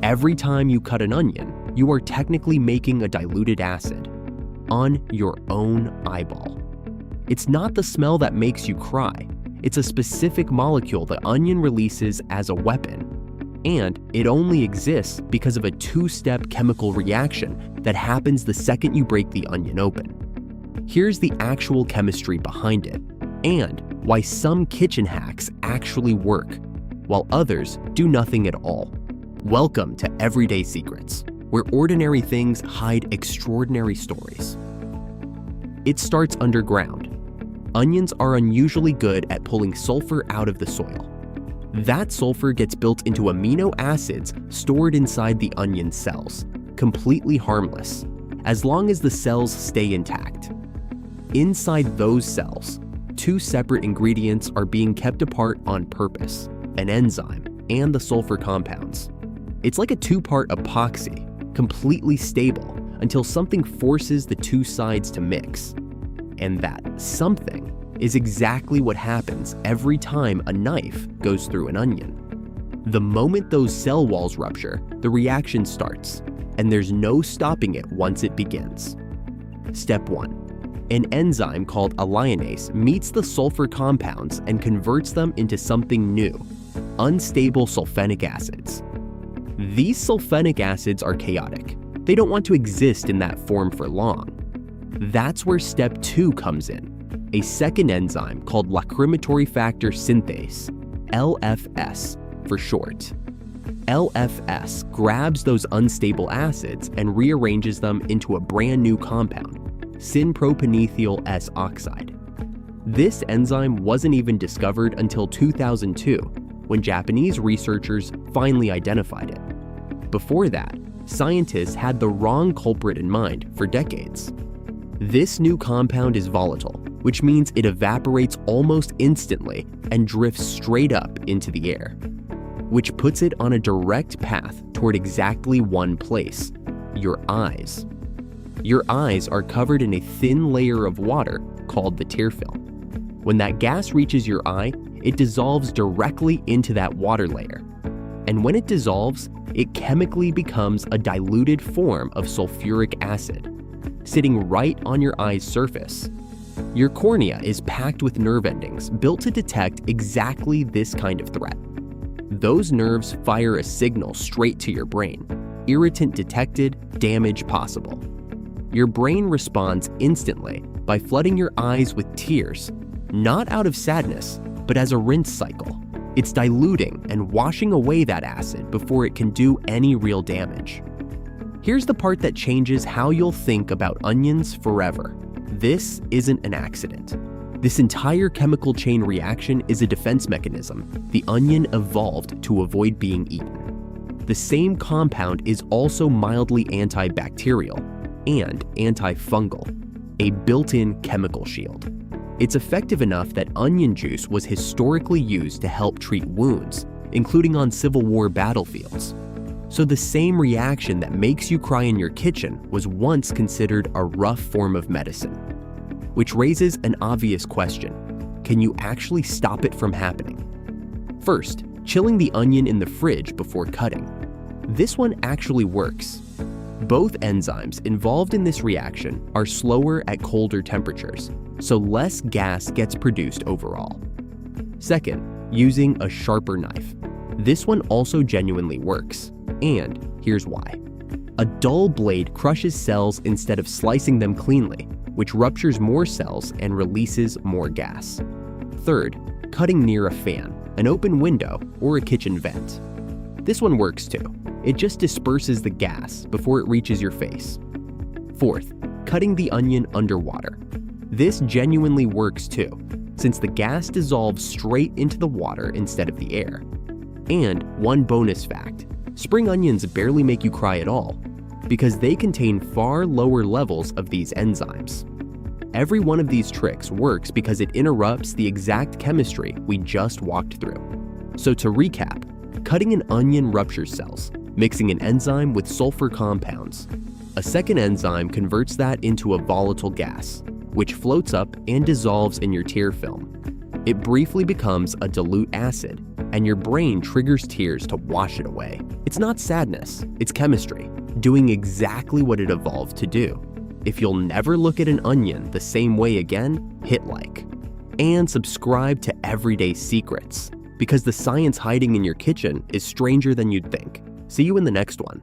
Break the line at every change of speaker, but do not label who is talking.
Every time you cut an onion, you are technically making a diluted acid on your own eyeball. It's not the smell that makes you cry. It's a specific molecule the onion releases as a weapon. And it only exists because of a two-step chemical reaction that happens the second you break the onion open. Here's the actual chemistry behind it, and why some kitchen hacks actually work, while others do nothing at all. Welcome to Everyday Secrets, where ordinary things hide extraordinary stories. It starts underground. Onions are unusually good at pulling sulfur out of the soil. That sulfur gets built into amino acids stored inside the onion cells, completely harmless, as long as the cells stay intact. Inside those cells, two separate ingredients are being kept apart on purpose: an enzyme and the sulfur compounds. It's like a two-part epoxy, completely stable until something forces the two sides to mix. And that something is exactly what happens every time a knife goes through an onion. The moment those cell walls rupture, the reaction starts, and there's no stopping it once it begins. Step 1. An enzyme called a lionase meets the sulfur compounds and converts them into something new: unstable sulfenic acids. These sulfenic acids are chaotic. They don't want to exist in that form for long. That's where step 2 comes in. A second enzyme called lacrimatory factor synthase, LFS for short. LFS grabs those unstable acids and rearranges them into a brand new compound, syn-propanethyl S oxide. This enzyme wasn't even discovered until 2002, when Japanese researchers finally identified it. Before that, scientists had the wrong culprit in mind for decades. This new compound is volatile, which means it evaporates almost instantly and drifts straight up into the air, which puts it on a direct path toward exactly one place: your eyes. Your eyes are covered in a thin layer of water called the tear film. When that gas reaches your eye, it dissolves directly into that water layer. And when it dissolves, it chemically becomes a diluted form of sulfuric acid, sitting right on your eye's surface. Your cornea is packed with nerve endings built to detect exactly this kind of threat. Those nerves fire a signal straight to your brain: irritant detected, damage possible. Your brain responds instantly by flooding your eyes with tears, not out of sadness, but as a rinse cycle. It's diluting and washing away that acid before it can do any real damage. Here's the part that changes how you'll think about onions forever. This isn't an accident. This entire chemical chain reaction is a defense mechanism the onion evolved to avoid being eaten. The same compound is also mildly antibacterial and antifungal, a built-in chemical shield. It's effective enough that onion juice was historically used to help treat wounds, including on Civil War battlefields. So the same reaction that makes you cry in your kitchen was once considered a rough form of medicine. Which raises an obvious question: can you actually stop it from happening? First, chilling the onion in the fridge before cutting. This one actually works. Both enzymes involved in this reaction are slower at colder temperatures, so less gas gets produced overall. Second, using a sharper knife. This one also genuinely works, and here's why. A dull blade crushes cells instead of slicing them cleanly, which ruptures more cells and releases more gas. Third, cutting near a fan, an open window, or a kitchen vent. This one works too. It just disperses the gas before it reaches your face. Fourth, cutting the onion underwater. This genuinely works too, since the gas dissolves straight into the water instead of the air. And one bonus fact: spring onions barely make you cry at all, because they contain far lower levels of these enzymes. Every one of these tricks works because it interrupts the exact chemistry we just walked through. So to recap, cutting an onion ruptures cells, mixing an enzyme with sulfur compounds. A second enzyme converts that into a volatile gas, which floats up and dissolves in your tear film. It briefly becomes a dilute acid, and your brain triggers tears to wash it away. It's not sadness, it's chemistry, doing exactly what it evolved to do. If you'll never look at an onion the same way again, hit like. And subscribe to Everyday Secrets, because the science hiding in your kitchen is stranger than you'd think. See you in the next one.